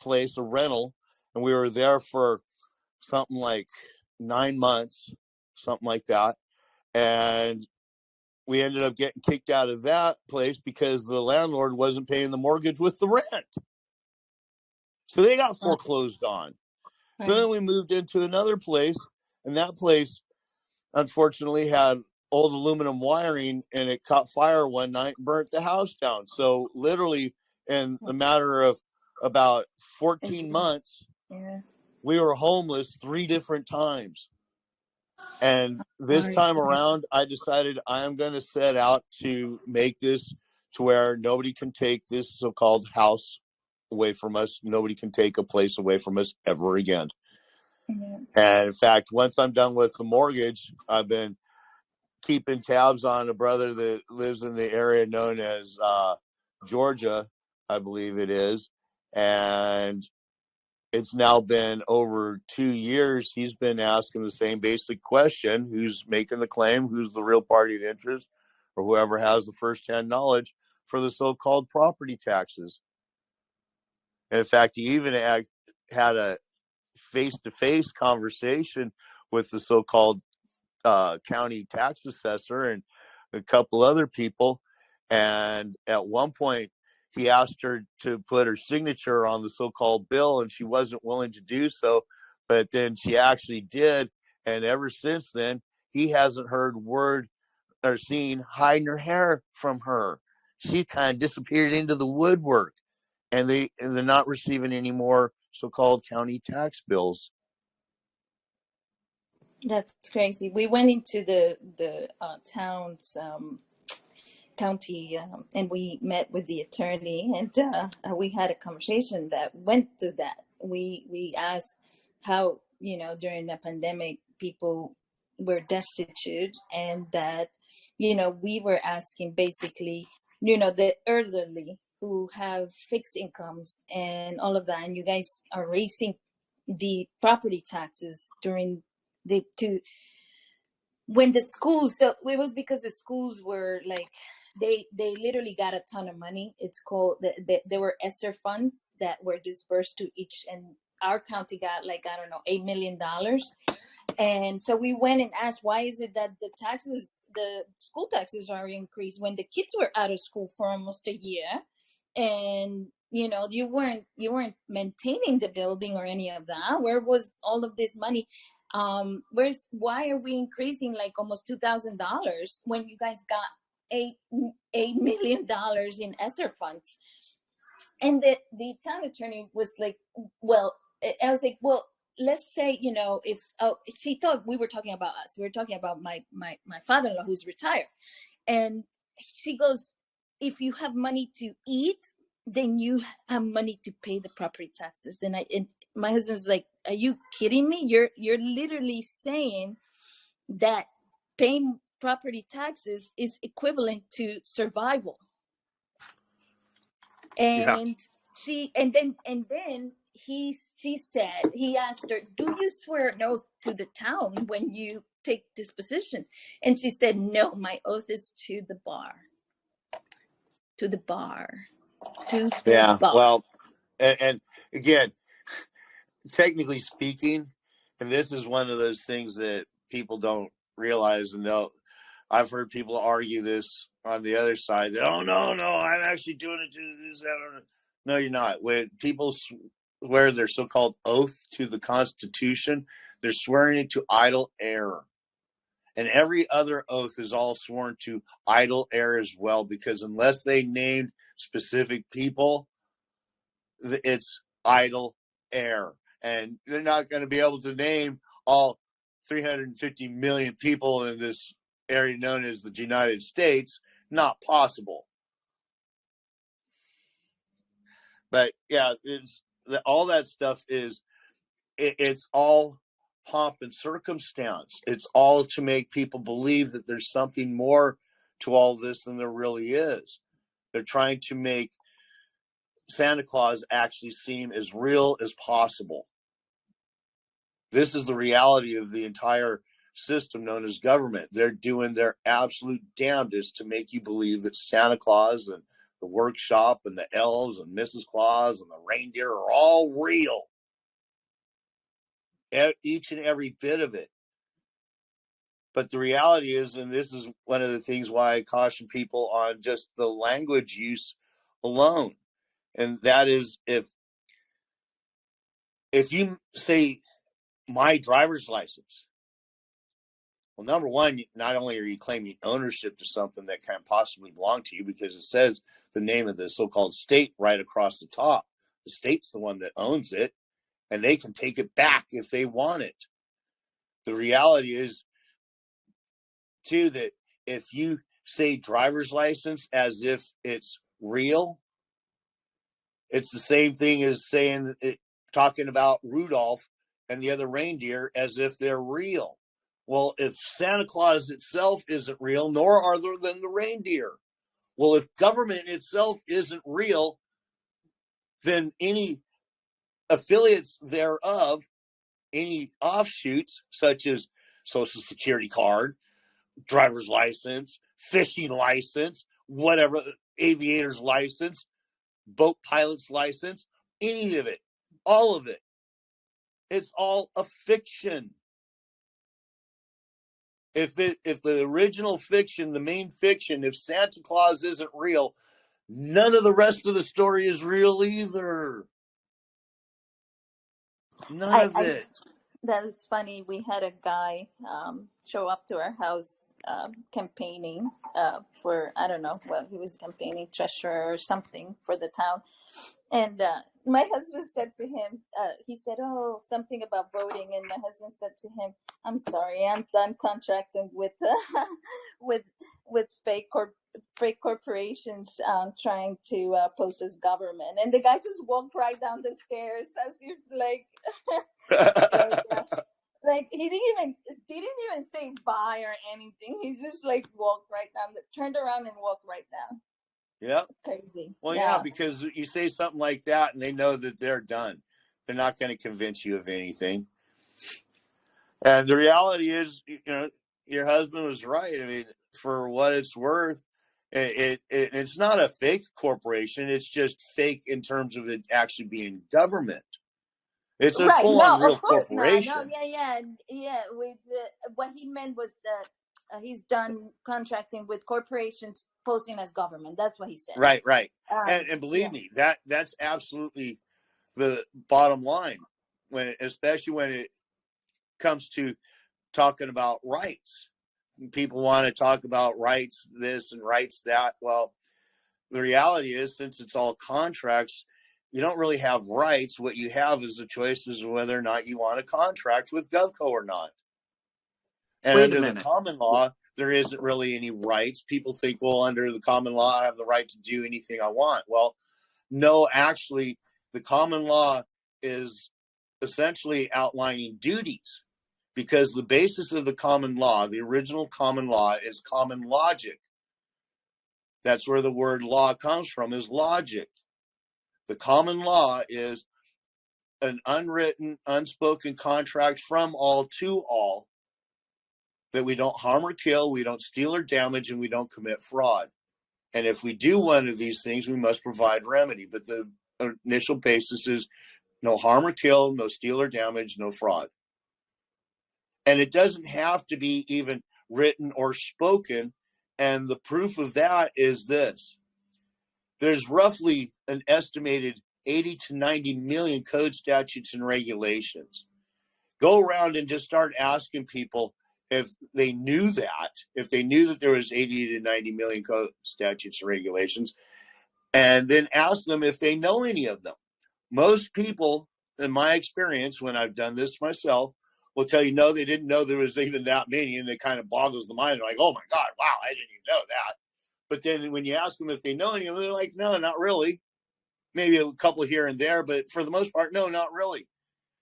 place, a rental, and we were there for something like 9 months, something like that. And we ended up getting kicked out of that place because the landlord wasn't paying the mortgage with the rent. So they got foreclosed on. So then we moved into another place, and that place, unfortunately, had old aluminum wiring, and it caught fire one night and burnt the house down. So literally, in a matter of about 14 months, we were homeless 3 different times. And this time around, I decided I am going to set out to make this to where nobody can take this so-called house away from us. Nobody can take a place away from us ever again. And in fact, once I'm done with the mortgage, I've been keeping tabs on a brother that lives in the area known as Georgia, I believe it is. And it's now been over 2 years. He's been asking the same basic question: who's making the claim, who's the real party of interest, or whoever has the first-hand knowledge for the so-called property taxes. And in fact, he even had a face-to-face conversation with the so-called county tax assessor and a couple other people. And at one point, he asked her to put her signature on the so-called bill, and she wasn't willing to do so. But then she actually did. And ever since then, he hasn't heard word or seen hide nor hair from her. She kind of disappeared into the woodwork, and they're not receiving any more so-called county tax bills. That's crazy. We went into the town's county, and we met with the attorney, and we had a conversation that went through that. We asked how, during the pandemic, people were destitute, and that, we were asking basically, the elderly who have fixed incomes and all of that, and you guys are raising the property taxes during when the schools. So it was because the schools were like, they literally got a ton of money. It's called there were ESSER funds that were dispersed to each, and our county got like, I don't know, $8 million. And so we went and asked, why is it that the school taxes are increased when the kids were out of school for almost a year, and you weren't maintaining the building or any of that? Where was all of this money? Why are we increasing like almost $2,000 when you guys got $8 million in ESSER funds? And the town attorney was like, well, I was like, well, let's say, if she thought we were talking about us. We were talking about my father-in-law who's retired. And she goes, if you have money to eat, then you have money to pay the property taxes. And my husband's like, are you kidding me? You're literally saying that paying property taxes is equivalent to survival. And she said, he asked her, do you swear an oath to the town when you take this position? And she said, no, my oath is to the bar. Well, and again, technically speaking, and this is one of those things that people don't realize and know. I've heard people argue this on the other side that, oh, no, I'm actually doing it to this. No, you're not. When people swear their so-called oath to the Constitution, they're swearing it to idle air. And every other oath is all sworn to idle air as well, because unless they named specific people, it's idle air. And they're not going to be able to name all 350 million people in this area known as the United States. Not possible. But yeah, all that stuff is, it's all pomp and circumstance. It's all to make people believe that there's something more to all this than there really is. They're trying to make Santa Claus actually seem as real as possible. This is the reality of the entire system known as government. They're doing their absolute damnedest to make you believe that Santa Claus and the workshop and the elves and Mrs. Claus and the reindeer are all real. Each and every bit of it. But the reality is, and this is one of the things why I caution people on just the language use alone, and that is if you say my driver's license, well, number one, not only are you claiming ownership to something that can't possibly belong to you because it says the name of the so-called state right across the top. The state's the one that owns it, and they can take it back if they want it. The reality is, too, that if you say driver's license as if it's real, it's the same thing as saying talking about Rudolph and the other reindeer as if they're real. Well, if Santa Claus itself isn't real, nor are there than the reindeer. Well, if government itself isn't real, then any affiliates thereof, any offshoots such as Social Security card, driver's license, fishing license, whatever, aviator's license, boat pilot's license, any of it, all of it. It's all a fiction. If the original fiction, the main fiction, if Santa Claus isn't real, none of the rest of the story is real either. None of it. That was funny. We had a guy show up to our house campaigning for, I don't know, well, he was campaigning treasurer or something for the town. And my husband said to him, he said, oh, something about voting. And my husband said to him, I'm sorry, I'm done contracting with fake corporations trying to pose as government. And the guy just walked right down the stairs as if like, like he didn't even say bye or anything. He just like walked right down, turned around and walked right down. Yeah. It's crazy. Well, yeah, because you say something like that and they know that they're done. They're not going to convince you of anything. And the reality is, your husband was right. I mean, for what it's worth, it's not a fake corporation. It's just fake in terms of it actually being government. It's a full-on real corporation. No, yeah. With what he meant was that he's done contracting with corporations posing as government. That's what he said. Right. And believe me, that's absolutely the bottom line. Especially when it comes to talking about rights, people want to talk about rights this and rights that. Well, the reality is, since it's all contracts, you don't really have rights. What you have is the choices of whether or not you want to contract with GovCo or not. And under the common law, there isn't really any rights. People think, well, under the common law, I have the right to do anything I want. Well, no, actually, the common law is essentially outlining duties, because the basis of the common law, the original common law, is common logic. That's where the word law comes from, is logic. The common law is an unwritten, unspoken contract from all to all, that we don't harm or kill, we don't steal or damage, and we don't commit fraud. And if we do one of these things, we must provide remedy. But the initial basis is no harm or kill, no steal or damage, no fraud. And it doesn't have to be even written or spoken. And the proof of that is this. There's roughly an estimated 80 to 90 million code statutes and regulations. Go around and just start asking people if they knew that, if they knew that there was 80 to 90 million code statutes and regulations, and then ask them if they know any of them. Most people, in my experience, when I've done this myself, will tell you, no, they didn't know there was even that many, and it kind of boggles the mind. They're like, oh my God, wow, I didn't even know that. But then when you ask them if they know any of them, they're like, no, not really. Maybe a couple here and there, but for the most part, no, not really.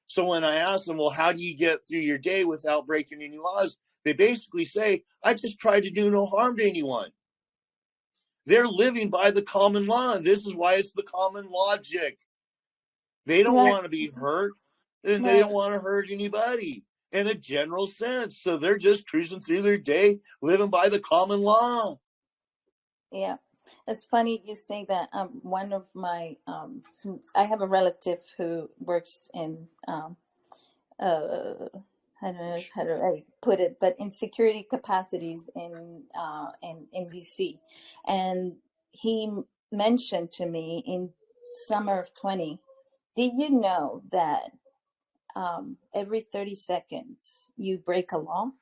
So when I ask them, well, how do you get through your day without breaking any laws? They basically say, I just try to do no harm to anyone. They're living by the common law, and this is why it's the common logic. They don't want to be hurt, and they don't want to hurt anybody in a general sense. So they're just cruising through their day, living by the common law. Yeah. It's funny you say that. One of my, I have a relative who works in, uh, I don't know how to I put it, but in security capacities in DC, and he mentioned to me in summer of 20. Did you know that every 30 seconds you break a law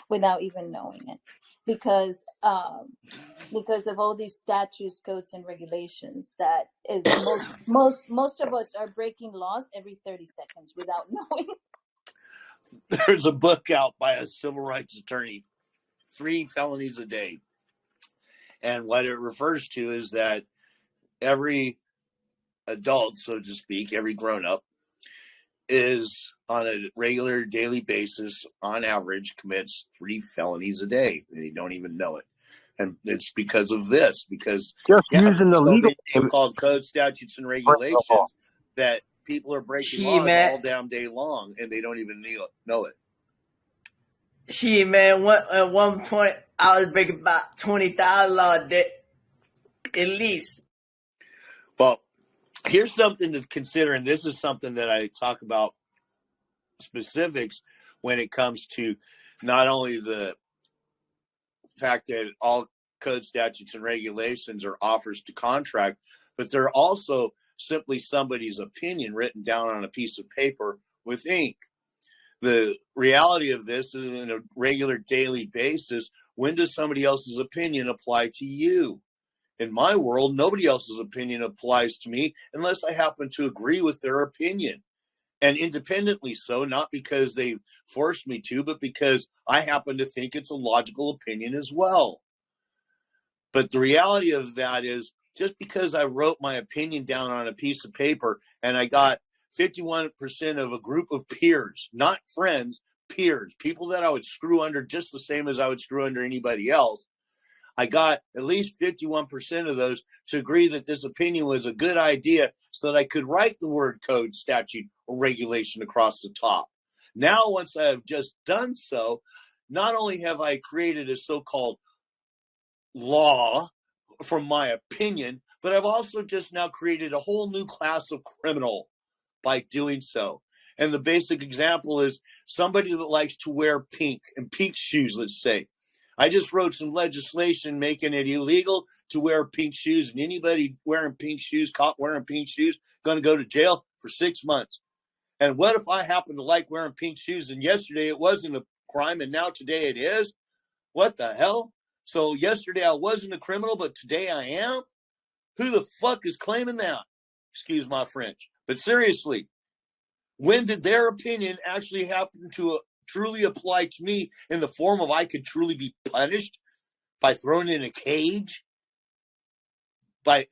without even knowing it? Because because of all these statutes, codes, and regulations that most of us are breaking laws every 30 seconds without knowing. There's a book out by a civil rights attorney, 3 felonies a day. And what it refers to is that every adult, so to speak, every grown-up is on a regular daily basis, on average, commits 3 felonies a day. They don't even know it. And it's because of this, because just using the so legal many so-called code, statutes, and regulations that people are breaking laws all damn day long, and they don't even know it. Man, at one point, I was breaking about 20,000 laws a day, at least. Well, here's something to consider, and this is something that I talk about specifics when it comes to not only the fact that all code, statutes, and regulations are offers to contract, but they're also simply somebody's opinion written down on a piece of paper with ink. The reality of this is, on a regular daily basis, when does somebody else's opinion apply to you? In my world, nobody else's opinion applies to me unless I happen to agree with their opinion. And independently so, not because they forced me to, but because I happen to think it's a logical opinion as well. But the reality of that is, just because I wrote my opinion down on a piece of paper and I got 51% of a group of peers, not friends, peers, people that I would screw under just the same as I would screw under anybody else, I got at least 51% of those to agree that this opinion was a good idea so that I could write the word code, statute, or regulation across the top. Now, once I have just done so, not only have I created a so-called law from my opinion, but I've also just now created a whole new class of criminal by doing so. And the basic example is somebody that likes to wear pink and pink shoes, let's say. I just wrote some legislation making it illegal to wear pink shoes, and anybody wearing pink shoes, caught wearing pink shoes, going to go to jail for 6 months. And what if I happen to like wearing pink shoes, and yesterday it wasn't a crime, and now today it is? What the hell? So yesterday I wasn't a criminal, but today I am? Who the fuck is claiming that? Excuse my French. But seriously, when did their opinion actually happen to truly apply to me in the form of I could truly be punished by thrown in a cage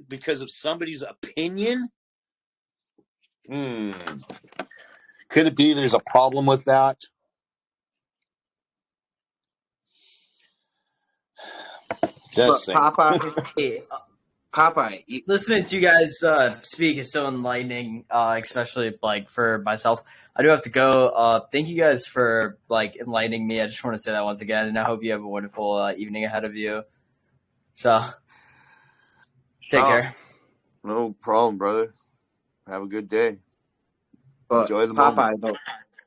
because of somebody's opinion? Could it be there's a problem with that? Just saying. Popeye, listening to you guys speak is so enlightening, especially like for myself. I do have to go. Thank you guys for like enlightening me. I just want to say that once again, and I hope you have a wonderful evening ahead of you. So, take care. No problem, brother. Have a good day. But enjoy the Popeye, moment.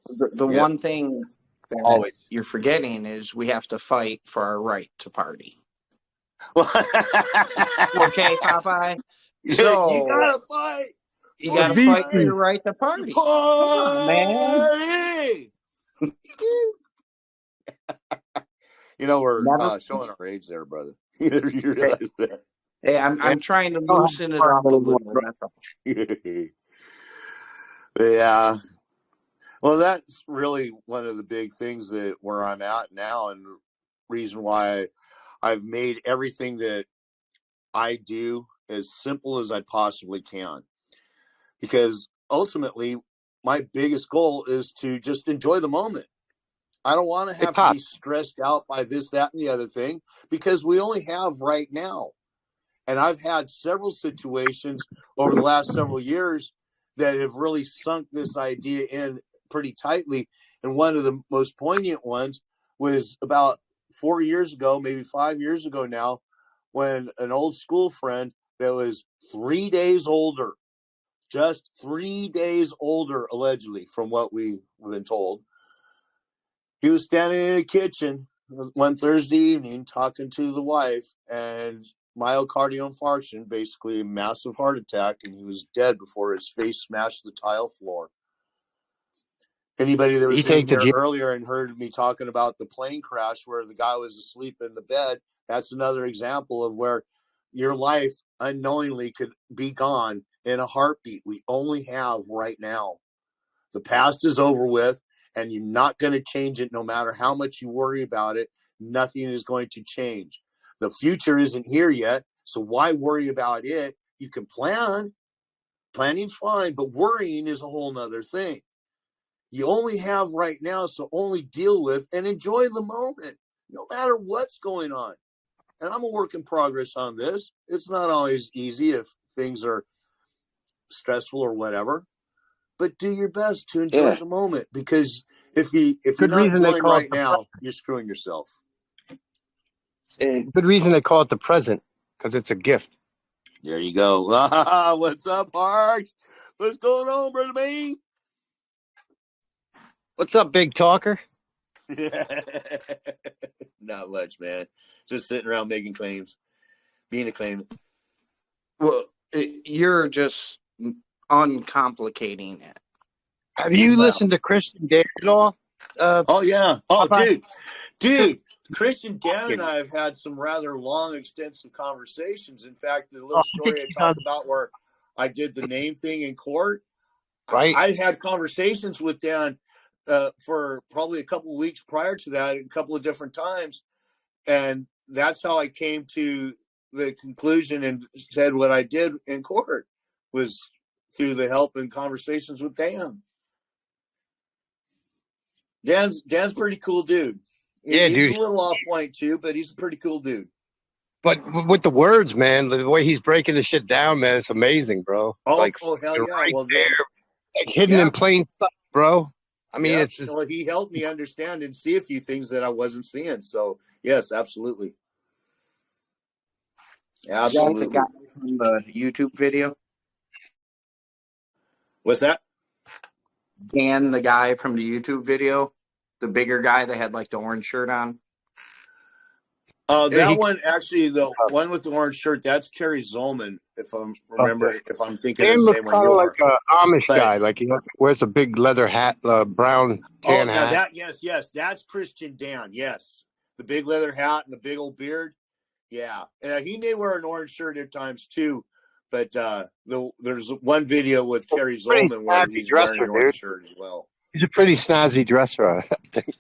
The Yep. one thing that Always. you're forgetting is we have to fight for our right to party. Okay, Popeye? So you gotta fight. You gotta fight for your right to party. Come on, man. You know, we're showing our age there, brother. You realize that? Hey, I'm trying to loosen it up a little. Yeah. Well, that's really one of the big things that where I'm at now, and the reason why I've made everything that I do as simple as I possibly can. Because ultimately, my biggest goal is to just enjoy the moment. I don't want to have to be stressed out by this, that, and the other thing, because we only have right now. And I've had several situations over the last several years that have really sunk this idea in pretty tightly. And one of the most poignant ones was about 4 years ago, maybe 5 years ago now, when an old school friend that was 3 days older, just 3 days older, allegedly, from what we've been told, he was standing in the kitchen one Thursday evening talking to the wife, and myocardial infarction, basically a massive heart attack, and he was dead before his face smashed the tile floor. Anybody that was in here earlier and heard me talking about the plane crash where the guy was asleep in the bed, that's another example of where your life unknowingly could be gone in a heartbeat. We only have right now. The past is over with, and you're not going to change it no matter how much you worry about it. Nothing is going to change. The future isn't here yet, so why worry about it? You can plan. Planning's fine, but worrying is a whole nother thing. You only have right now, so only deal with and enjoy the moment, no matter what's going on. And I'm a work in progress on this. It's not always easy if things are stressful or whatever, but do your best to enjoy the moment, because if you're not enjoying right now, you're screwing yourself. And good reason they call it the present, because it's a gift. There you go. What's up, Hark? What's going on, brother man? What's up, big talker? Not much, man. Just sitting around making claims, being a claimant. Well, you're just uncomplicating it. Have you listened to Christian Dan at all? Oh, yeah. Oh, dude. Christian Dan and I have had some rather long, extensive conversations. In fact, the little story I talked about where I did the name thing in court, right? I had conversations with Dan for probably a couple of weeks prior to that, a couple of different times. And that's how I came to the conclusion and said what I did in court was through the help and conversations with Dan. Dan's pretty cool dude. Yeah, he's a little off point too, but he's a pretty cool dude. But with the words, man, the way he's breaking the shit down, man, it's amazing, bro. Oh, like, hell yeah! Right well, there, like hidden in plain sight, bro. I mean, it's just... Well, he helped me understand and see a few things that I wasn't seeing. So, yes, absolutely. Absolutely. That's the guy from the YouTube video. What's that? Dan, the guy from the YouTube video, the bigger guy that had like the orange shirt on. That one, actually, the one with the orange shirt, that's Kerry Zolman, if I'm if I'm thinking of the same one you are. Like an Amish guy, like he wears a big leather hat, brown tan hat. Yes, that's Christian Dan. Yes, the big leather hat and the big old beard. Yeah, he may wear an orange shirt at times too, but there's one video with Kerry Zolman where he's wearing an orange shirt as well. He's a pretty snazzy dresser, I think.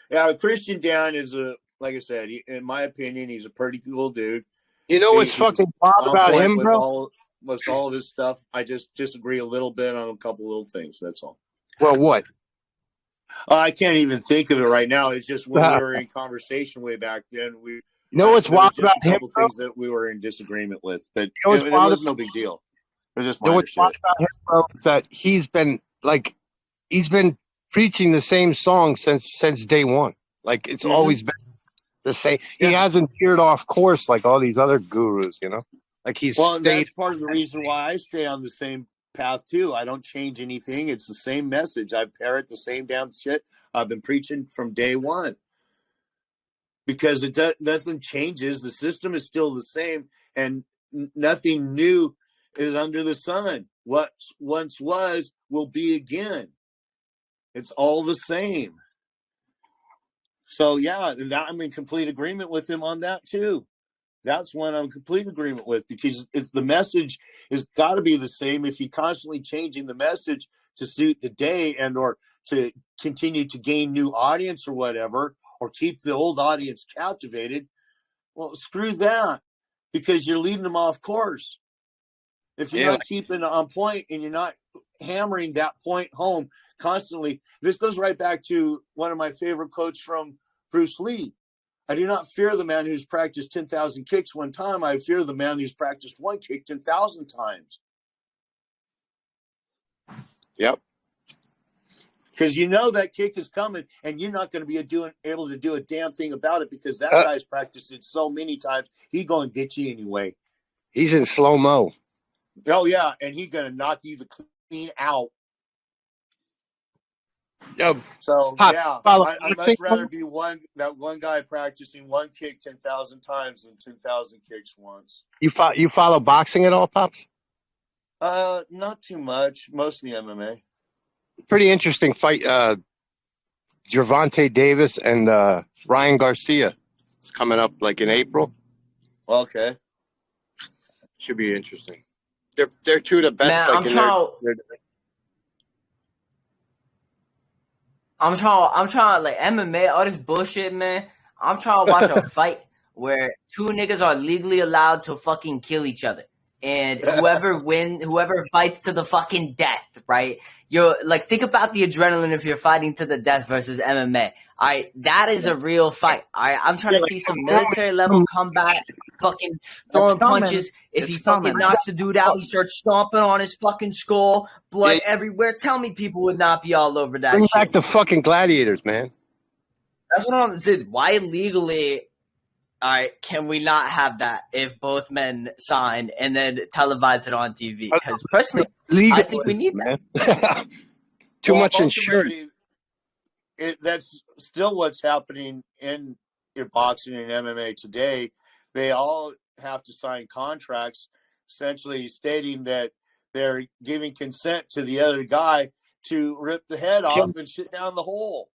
Yeah, Christian Dan is like I said, in my opinion, he's a pretty cool dude. You know what's fucking wild about him, bro? Most all of his stuff, I just disagree a little bit on a couple little things. That's all. Well, what? I can't even think of it right now. It's just when we were in conversation way back then. You know what's wild about him? A couple things that we were in disagreement with, but it was no big deal. It was just what's wild about him, bro, is that he's been preaching the same song since day one. Like it's always been the same. Yeah. He hasn't veered off course like all these other gurus, you know. Like he's that's part of the reason why I stay on the same path too. I don't change anything. It's the same message. I parrot the same damn shit I've been preaching from day one. Because nothing changes. The system is still the same, and nothing new is under the sun. What once was will be again. It's all the same. So yeah, and I'm in complete agreement with him on that too. That's one I'm in complete agreement with, because it's the message has got to be the same. If you're constantly changing the message to suit the day and or to continue to gain new audience or whatever, or keep the old audience captivated, well, screw that, because you're leading them off course. If you're not keeping on point and you're not hammering that point home constantly, this goes right back to one of my favorite quotes from Bruce Lee. I do not fear the man who's practiced 10,000 kicks one time. I fear the man who's practiced one kick 10,000 times. Yep. because you know that kick is coming, and you're not going to be able to do a damn thing about it because that guy's practiced it so many times. He's going to get you anyway. He's in slow mo. Oh yeah, and he's going to knock you the clean out. Yo, So Pop, yeah, follow I'd much boxing? rather be that one guy practicing one kick 10,000 times than 2,000 kicks once. You follow boxing at all, Pops? Not too much. Mostly MMA. Pretty interesting fight. Gervonta Davis and Ryan Garcia. It's coming up like in April. Okay. Should be interesting. They're two of the best. Man, like, I'm in trying. I'm trying like MMA, all this bullshit, man. I'm trying to watch a fight where two niggas are legally allowed to fucking kill each other. And whoever fights to the fucking death, right? You're like, think about the adrenaline if you're fighting to the death versus MMA. That is a real fight. I'm trying to see some military level combat, fucking throwing punches. If he fucking knocks the dude out, he starts stomping on his fucking skull, blood everywhere. Tell me people would not be all over that Bring shit. back the fucking gladiators, man. That's what I'm saying. Why legally? All right, can we not have that if both men sign and then televise it on TV? Because personally, I think we need that. Too much insurance. That's still what's happening in boxing and MMA today. They all have to sign contracts essentially stating that they're giving consent to the other guy to rip the head off and shit down the hole.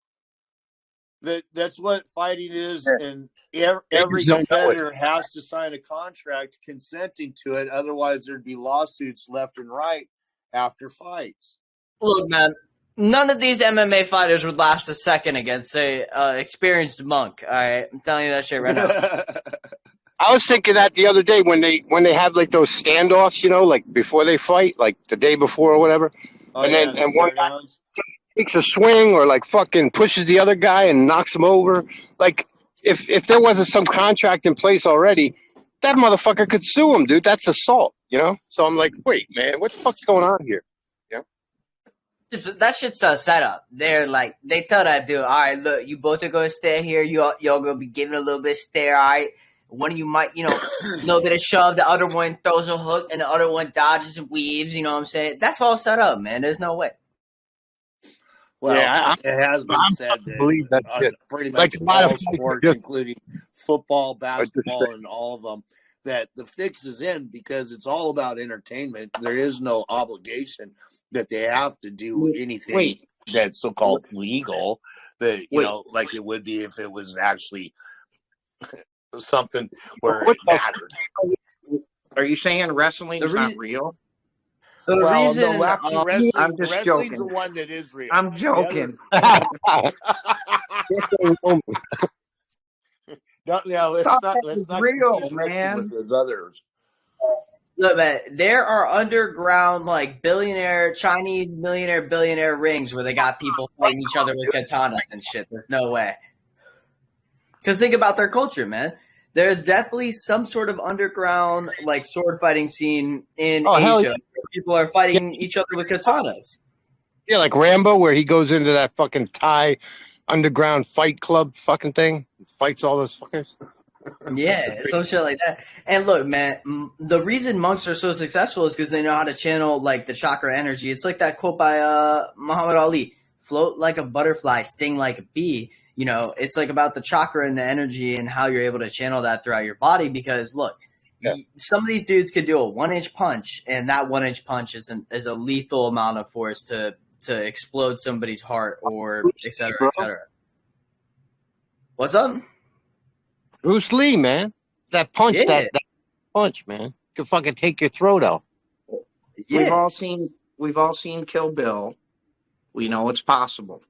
That's what fighting is, and every competitor has to sign a contract consenting to it. Otherwise, there'd be lawsuits left and right after fights. Look, man, none of these MMA fighters would last a second against a experienced monk. All right, I'm telling you that shit right now. I was thinking that the other day when they have like those standoffs, you know, like before they fight, like the day before or whatever, and one guy takes a swing or like fucking pushes the other guy and knocks him over. Like if there wasn't some contract in place already, that motherfucker could sue him, dude. That's assault, you know? So I'm like, wait, man, what the fuck's going on here? Yeah. That shit's a setup. They're like, they tell that dude, all right, look, you both are going to stay here. Y'all going to be giving a little bit of stare, all right? One of you might, you know, a little bit of shove. The other one throws a hook and the other one dodges and weaves. You know what I'm saying? That's all set up, man. There's no way. Well, it has been said that pretty much all sports, including football, basketball, and all of them, that the fix is in because it's all about entertainment. There is no obligation that they have to do anything that's so-called legal, that you know, like it would be if it was actually something where it mattered. Are you saying wrestling is not real? So the reason I'm just joking. The one that is real. I'm joking. Let's not real, man. With those others. Look, man, there are underground like Chinese billionaire rings where they got people fighting each other with katanas and shit. There's no way. Because think about their culture, man. There's definitely some sort of underground like sword fighting scene in Asia. Where people are fighting each other with katanas. Yeah, like Rambo, where he goes into that fucking Thai underground fight club fucking thing, fights all those fuckers. Yeah, some shit like that. And look, man, the reason monks are so successful is because they know how to channel like the chakra energy. It's like that quote by Muhammad Ali: "Float like a butterfly, sting like a bee." You know, it's like about the chakra and the energy and how you're able to channel that throughout your body. Because look, some of these dudes could do a 1-inch punch, and that 1-inch punch is a lethal amount of force to explode somebody's heart or et cetera, et cetera. What's up? Bruce Lee, man. That punch, that punch, man. Could fucking take your throat out. Yeah. We've all seen Kill Bill. We know it's possible.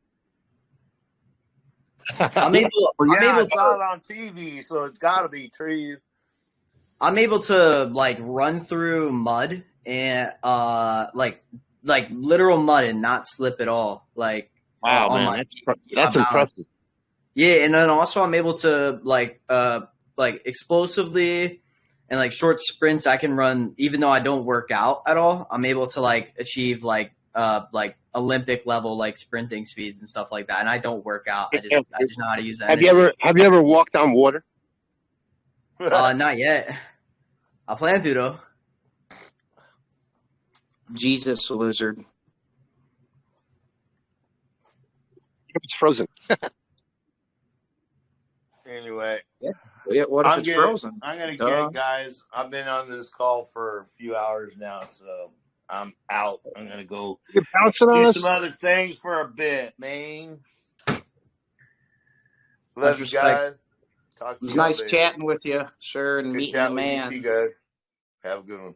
I'm able it's not on TV, so it's got to be true. I'm able to like run through mud and like literal mud and not slip at all. Like, wow, man, that's impressive. Yeah, and then also I'm able to like explosively and like short sprints I can run even though I don't work out at all. I'm able to like achieve like like Olympic level like sprinting speeds and stuff like that. And I don't work out. I just know how to use that. Have you ever walked on water? Not yet. I plan to though. Jesus lizard. It's frozen. Anyway, Yeah, what if it's frozen? I'm gonna get, guys. I've been on this call for a few hours now, so I'm out. I'm gonna go You're bouncing on do us? some other things for a bit, man. Love you guys. Talk to It was you nice later. chatting with you, sir, and Good meeting chat the with man. you two guys. Have a good one.